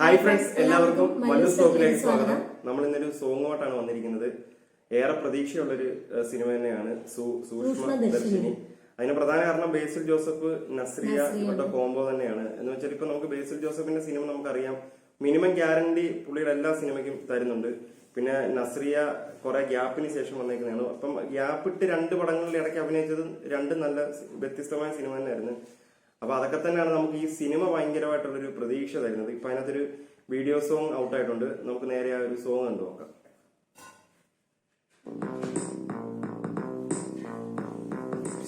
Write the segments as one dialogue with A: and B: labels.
A: Hi friends, എല്ലാവർക്കും മല്ലു സ്റ്റോക്കിലേക്ക് സ്വാഗതം. നമ്മൾ ഇന്നൊരു സോങ്ങോട്ടാണ് വന്നിരിക്കുന്നത്. ഏറെ പ്രതീക്ഷയുള്ളൊരു സിനിമ തന്നെയാണ് സൂക്ഷ്മദർശിനി. അതിന് പ്രധാന കാരണം ബേസിൽ ജോസഫ് നസ്രിയ ഇവരുടെ കോംബോ തന്നെയാണ്. എന്ന് വെച്ചാൽ ഇപ്പൊ നമുക്ക് ബേസിൽ ജോസഫിന്റെ സിനിമ നമുക്കറിയാം, മിനിമം ഗ്യാരണ്ടി പുള്ളിയുടെ എല്ലാ സിനിമയ്ക്കും തരുന്നുണ്ട്. പിന്നെ നസ്രിയ കുറെ ഗ്യാപ്പിന് ശേഷം വന്നേക്കുന്നതാണ്. അപ്പം ഗ്യാപ്പ് ഇട്ട് 2 പടങ്ങളിൽ ഇടയ്ക്ക് അഭിനയിച്ചത് 2 നല്ല വ്യത്യസ്തമായ സിനിമ തന്നെയായിരുന്നു. അപ്പൊ അതൊക്കെ തന്നെയാണ് നമുക്ക് ഈ സിനിമ ഭയങ്കരമായിട്ടുള്ളൊരു പ്രതീക്ഷ തരുന്നത്. ഇപ്പൊ അതിനകത്തൊരു വീഡിയോ സോങ് ഔട്ടായിട്ടുണ്ട്. നമുക്ക് നേരെ ആ ഒരു സോങ് കണ്ടു നോക്കാം.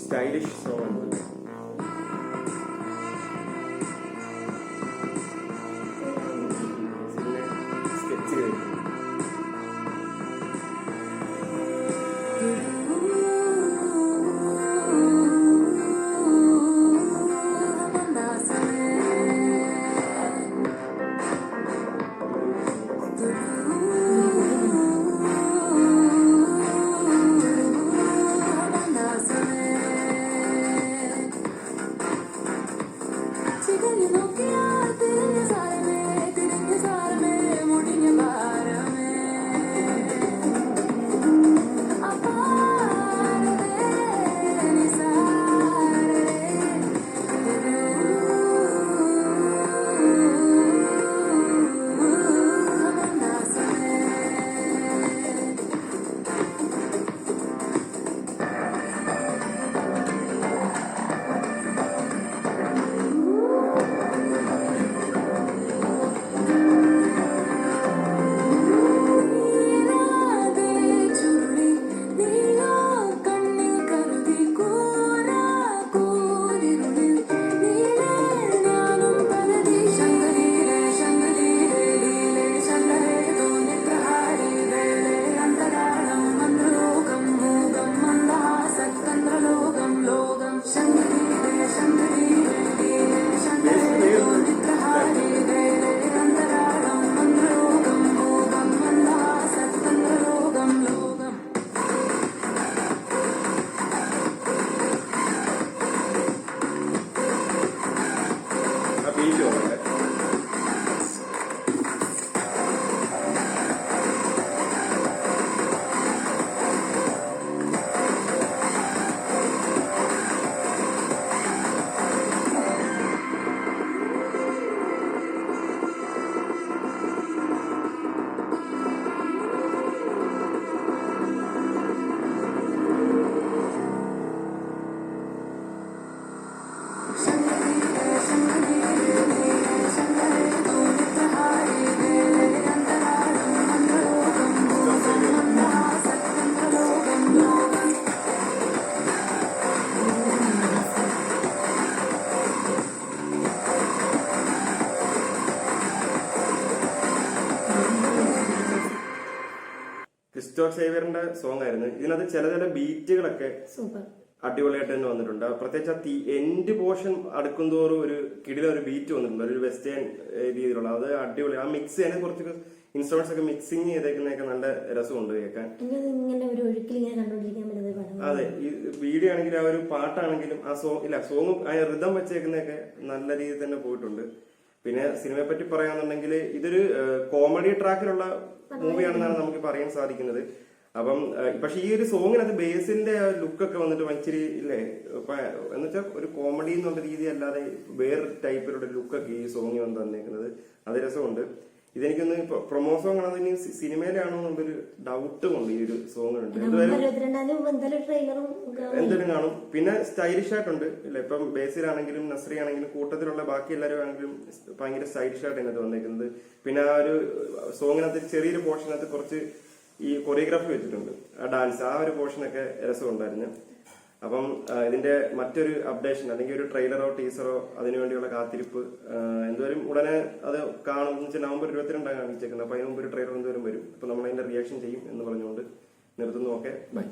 A: സ്റ്റൈലിഷ് സോങ് ഉണ്ട്. സ്കെച്ച് ചെയ്തു. ക്രിസ്റ്റോ സേവിയറിന്റെ സോങ് ആയിരുന്നു. ഇതിനകത്ത് ചില ബീറ്റുകളൊക്കെ അടിപൊളിയായിട്ട് തന്നെ വന്നിട്ടുണ്ട്. പ്രത്യേകിച്ച് എൻഡ് പോർഷൻ അടുക്കുന്തോറും ഒരു കിടിലൊരു ബീറ്റ് വന്നിട്ടുണ്ട്, ഒരു വെസ്റ്റേൺ രീതിയിലുള്ള. അത് അടിപൊളി. ആ മിക്സ് ചെയ്യാൻ കുറച്ച് ഇൻസ്ട്രുമെന്റ്സ് ഒക്കെ മിക്സിങ് ചെയ്തേക്കുന്നതൊക്കെ നല്ല രസമുണ്ട് കേൾക്കാൻ. അതെ, ഈ വീഡിയോ ആണെങ്കിലും ആ ഒരു പാട്ടാണെങ്കിലും ആ സോങ് ആ റിതം വെച്ചേക്കുന്നതൊക്കെ നല്ല രീതിയിൽ തന്നെ പോയിട്ടുണ്ട്. പിന്നെ സിനിമയെ പറ്റി പറയാന്നുണ്ടെങ്കിൽ ഇതൊരു കോമഡി ട്രാക്കിലുള്ള മൂവിയാണെന്നാണ് നമുക്ക് പറയാൻ സാധിക്കുന്നത്. അപ്പം പക്ഷെ ഈ ഒരു സോങ്ങിനകത്ത് ബേസിന്റെ ലുക്കൊക്കെ വന്നിട്ട് ഇച്ചിരി ഇല്ലേ, എന്ന് വെച്ചാൽ ഒരു കോമഡി എന്നുള്ള രീതി അല്ലാതെ വേറെ ടൈപ്പിലുള്ള ലുക്കൊക്കെ ഈ സോങ്ങിൽ വന്ന് തന്നേക്കുന്നത്. അത് രസമുണ്ട്. ഇതെനിക്കൊന്ന് പ്രൊമോ സോങ് ആണോ ഇനി സിനിമയിലാണോ എന്നുള്ളൊരു ഡൗട്ടും ഉണ്ട്. ഈ ഒരു സോങ്ങിനുണ്ട്. എന്തെങ്കിലും കാണും. പിന്നെ സ്റ്റൈലിഷ് ആയിട്ടുണ്ട് ഇല്ല. ഇപ്പം ബേസിലാണെങ്കിലും നസ്രി ആണെങ്കിലും കൂട്ടത്തിലുള്ള ബാക്കി എല്ലാവരും ആണെങ്കിലും ഭയങ്കര സ്റ്റൈലിഷ് ആയിട്ട് ഇതിനകത്ത് വന്നേക്കുന്നത്. പിന്നെ ആ ഒരു സോങ്ങിനകത്ത് ചെറിയൊരു പോർഷനകത്ത് കുറച്ച് ഈ കൊറിയോഗ്രാഫി വെച്ചിട്ടുണ്ട്. ആ ഡാൻസ്, ആ ഒരു പോർഷനൊക്കെ രസമുണ്ടായിരുന്നു. അപ്പം ഇതിന്റെ മറ്റൊരു അപ്ഡേഷൻ അല്ലെങ്കിൽ ഒരു ട്രെയിലറോ ടീസറോ അതിനുവേണ്ടിയുള്ള കാത്തിരിപ്പ് എന്തുവരും ഉടനെ അത് കാണും. എന്ന് വെച്ചാൽ നവംബർ 22 കാണിച്ചേക്കുന്നത്. അപ്പൊ അതിന് മുമ്പ് ഒരു ട്രെയിലർ എന്തുവരും വരും. അപ്പൊ നമ്മൾ അതിന്റെ റിയാക്ഷൻ ചെയ്യും എന്ന് പറഞ്ഞുകൊണ്ട് നിർത്തുന്നു. Okay, by.